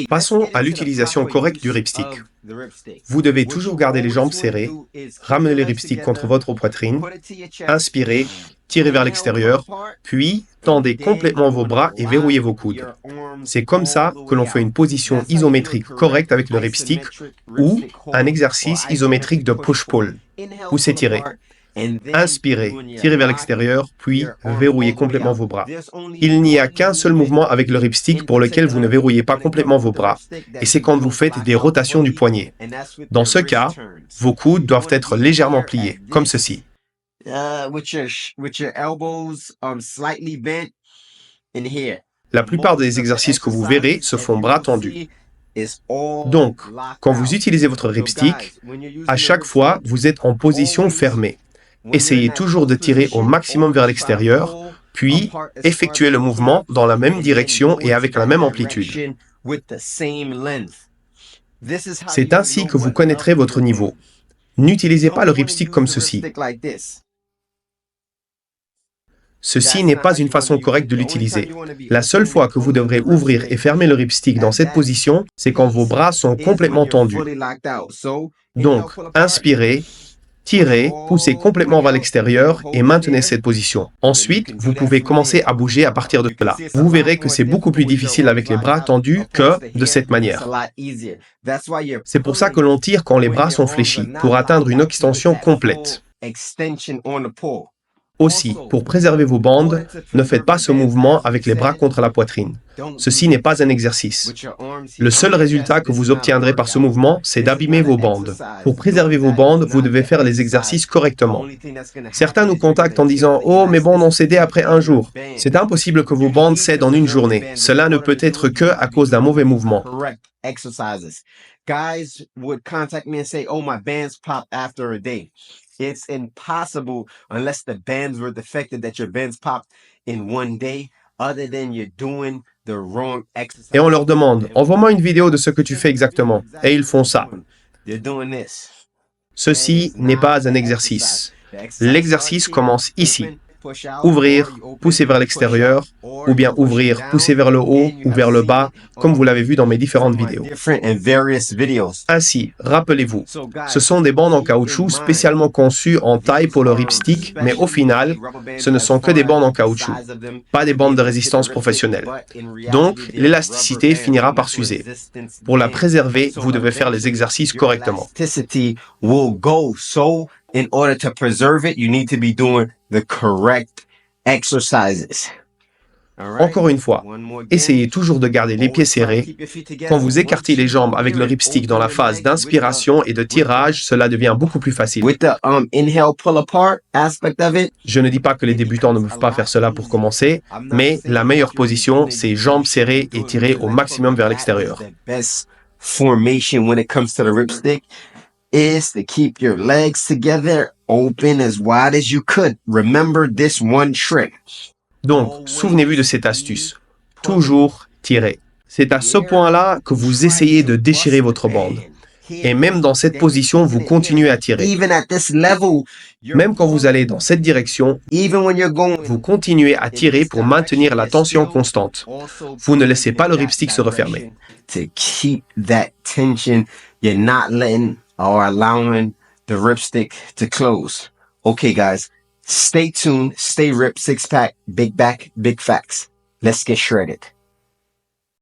Passons à l'utilisation correcte du ripstick. Vous devez toujours garder les jambes serrées, ramener le ripstick contre votre poitrine, inspirez, tirez vers l'extérieur, puis tendez complètement vos bras et verrouillez vos coudes. C'est comme ça que l'on fait une position isométrique correcte avec le ripstick ou un exercice isométrique de push-pull. Poussez-tirez. Inspirez, tirez vers l'extérieur, puis verrouillez complètement vos bras. Il n'y a qu'un seul mouvement avec le ripstick pour lequel vous ne verrouillez pas complètement vos bras, et c'est quand vous faites des rotations du poignet. Dans ce cas, vos coudes doivent être légèrement pliés, comme ceci. La plupart des exercices que vous verrez se font bras tendus. Donc, quand vous utilisez votre ripstick, à chaque fois, vous êtes en position fermée. Essayez toujours de tirer au maximum vers l'extérieur, puis effectuez le mouvement dans la même direction et avec la même amplitude. C'est ainsi que vous connaîtrez votre niveau. N'utilisez pas le ripstick comme ceci. Ceci n'est pas une façon correcte de l'utiliser. La seule fois que vous devrez ouvrir et fermer le ripstick dans cette position, c'est quand vos bras sont complètement tendus. Donc, inspirez, tirez, poussez complètement vers l'extérieur et maintenez cette position. Ensuite, vous pouvez commencer à bouger à partir de là. Vous verrez que c'est beaucoup plus difficile avec les bras tendus que de cette manière. C'est pour ça que l'on tire quand les bras sont fléchis, pour atteindre une extension complète. Aussi, pour préserver vos bandes, ne faites pas ce mouvement avec les bras contre la poitrine. Ceci n'est pas un exercice. Le seul résultat que vous obtiendrez par ce mouvement, c'est d'abîmer vos bandes. Pour préserver vos bandes, vous devez faire les exercices correctement. Certains nous contactent en disant « Oh, mes bandes ont cédé après un jour ». C'est impossible que vos bandes cèdent en une journée. Cela ne peut être que à cause d'un mauvais mouvement. Guys would contact me and say, "Oh, my bands popped after a day." It's impossible unless the bands were defected that your bands popped in one day, other than you're doing the wrong exercise. Et on leur demande, envoie-moi une vidéo de ce que tu fais exactement. Et ils font ça. Ceci n'est pas un exercice. L'exercice commence ici. Ouvrir, pousser vers l'extérieur, ou bien ouvrir, pousser vers le haut ou vers le bas, comme vous l'avez vu dans mes différentes vidéos. Ainsi, rappelez-vous, ce sont des bandes en caoutchouc spécialement conçues en taille pour le ripstick, mais au final, ce ne sont que des bandes en caoutchouc, pas des bandes de résistance professionnelles. Donc, l'élasticité finira par s'user. Pour la préserver, vous devez faire les exercices correctement. In order to preserve it, you need to be doing the correct exercises. Encore une fois, essayez toujours de garder les pieds serrés. Quand vous écartez les jambes avec le ripstick dans la phase d'inspiration et de tirage, cela devient beaucoup plus facile. Je ne dis pas que les débutants ne peuvent pas faire cela pour commencer, mais la meilleure position, c'est jambes serrées et tirer au maximum vers l'extérieur. Is to keep your legs together open as wide as you could. Remember this one trick. Donc, souvenez-vous de cette astuce. Toujours tirer. C'est à ce point-là que vous essayez de déchirer votre bande. Et même dans cette position, vous continuez à tirer. Même quand vous allez dans cette direction, vous continuez à tirer pour maintenir la tension constante. Vous ne laissez pas le ripstick se refermer. To keep that tension, you're not letting or allowing the ripstick to close. Okay, guys, stay tuned, stay ripped, six pack, big back, big facts. Let's get shredded.